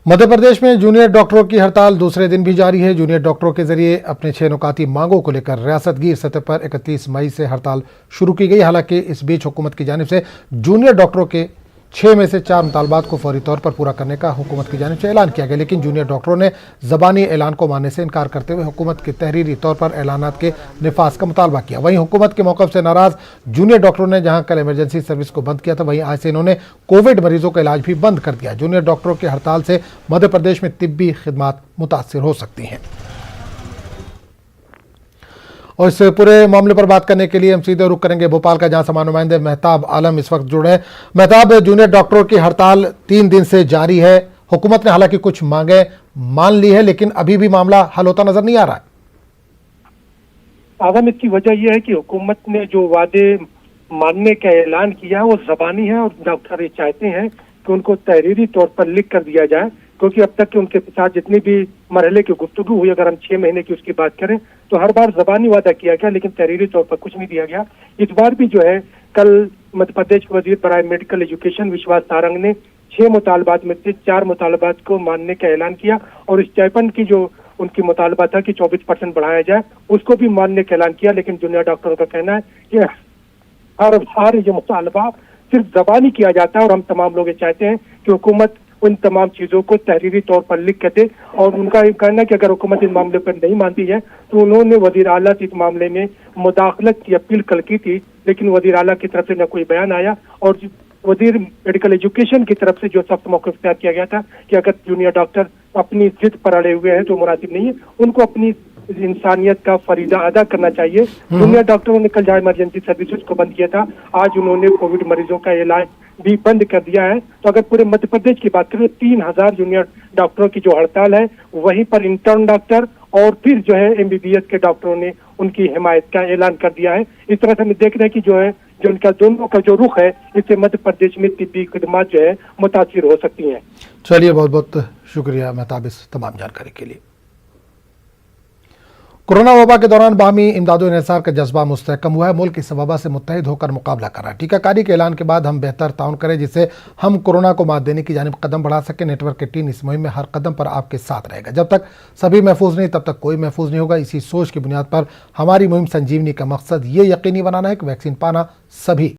मध्य प्रदेश में जूनियर डॉक्टरों की हड़ताल दूसरे दिन भी जारी है। जूनियर डॉक्टरों के जरिए अपने 6 नुकाती मांगों को लेकर रियासतगीर सतह पर 31 मई से हड़ताल शुरू की गई। हालांकि इस बीच हुकूमत की जानिब से जूनियर डॉक्टरों के 6 में से 4 मुतालबात को फौरी तौर पर पूरा करने का हुकूमत की जानिब से ऐलान किया गया, लेकिन जूनियर डॉक्टरों ने ज़बानी ऐलान को मानने से इनकार करते हुए हुकूमत के तहरीरी तौर पर ऐलानात के निफाज का मुतालबा किया। वहीं हुकूमत के मौक़िफ़ से नाराज जूनियर डॉक्टरों ने जहां कल इमरजेंसी सर्विस को बंद किया था, वहीं आज से इन्होंने कोविड मरीजों का इलाज भी बंद कर दिया। जूनियर डॉक्टरों की हड़ताल से मध्य प्रदेश में तिब्बी खिदमात मुतासिर हो सकती हैं। और इस पूरे मामले पर बात करने के लिए हम सीधे रुख करेंगे भोपाल का, जहां समाचार नुमाइंदे मेहताब आलम इस वक्त जुड़े हैं। मेहताब, जूनियर डॉक्टरों की हड़ताल 3 दिन से जारी है। हुकूमत ने हालांकि कुछ मांगे मान ली है, लेकिन अभी भी मामला हल होता नजर नहीं आ रहा है। आजम, इसकी वजह यह है कि हुकूमत ने जो वादे मानने का ऐलान किया वो ज़बानी है, और डॉक्टर ये चाहते हैं कि उनको तहरीरी तौर पर लिख कर दिया जाए, क्योंकि अब तक के उनके साथ जितनी भी मरहले की गुफ्तगू हुई, अगर हम 6 महीने की उसकी बात करें तो हर बार ज़बानी वादा किया गया, लेकिन तहरीरी तौर पर कुछ नहीं दिया गया। इस बार भी जो है, कल मध्य प्रदेश के वजीर बराए मेडिकल एजुकेशन विश्वास सारंग ने 6 मुतालबात में से 4 मुतालबात को मानने का ऐलान किया, और स्टाइपेंड की जो उनकी मुतालबा था कि 24% बढ़ाया जाए, उसको भी मानने का ऐलान किया। लेकिन जूनियर डॉक्टरों का कहना है कि हर बार ये मुतालबा सिर्फ ज़बानी किया जाता है, और हम तमाम लोग ये चाहते हैं कि हुकूमत उन तमाम चीज़ों को तहरीरी तौर पर लिख के दे। और उनका ये कहना है कि अगर हुकूमत इस मामले पर नहीं मानती है तो उन्होंने वज़ीर आला से इस मामले में मुदाखलत की अपील कल की थी, लेकिन वज़ीर आला की तरफ से न कोई बयान आया, और वज़ीर मेडिकल एजुकेशन की तरफ से जो सख्त मौक़िफ़ इख्तियार किया गया था कि अगर जूनियर डॉक्टर अपनी जिद पर अड़े हुए हैं तो मुनासिब नहीं है, उनको अपनी इंसानियत का फरीदा अदा करना चाहिए। जूनियर डॉक्टरों ने कल जहाँ इमरजेंसी सर्विसेज को बंद किया था, आज उन्होंने कोविड मरीजों का इलाज भी बंद कर दिया है। तो अगर पूरे मध्य प्रदेश की बात करें, 3000 जूनियर डॉक्टरों की जो हड़ताल है, वहीं पर इंटर्न डॉक्टर और फिर जो है MBBS के डॉक्टरों ने उनकी हिमायत का ऐलान कर दिया है। इस तरह से हम देख रहे हैं कि जो है, जो उनका दोनों का जो रुख है, इससे मध्य प्रदेश में तिब्बी खिदमत जो है मुतासिर हो सकती हैं। चलिए, बहुत बहुत शुक्रिया मेहताब इस तमाम जानकारी के लिए। कोरोना वबा के दौरान बाहमी इमदाद इन्हिसार का जज्बा मुस्तहकम हुआ है। मुल्क इस वबा से मुत्तहिद होकर मुकाबला कर रहा है। टीकाकारी के ऐलान के बाद हम बेहतर ताउन करें, जिससे हम कोरोना को मात देने की जानिब कदम बढ़ा सकें। नेटवर्क की टीम इस मुहिम में हर कदम पर आपके साथ रहेगा। जब तक सभी महफूज नहीं, तब तक कोई महफूज नहीं होगा। इसी सोच की बुनियाद पर हमारी मुहिम संजीवनी का मकसद ये यकीनी बनाना है कि वैक्सीन पाना सभी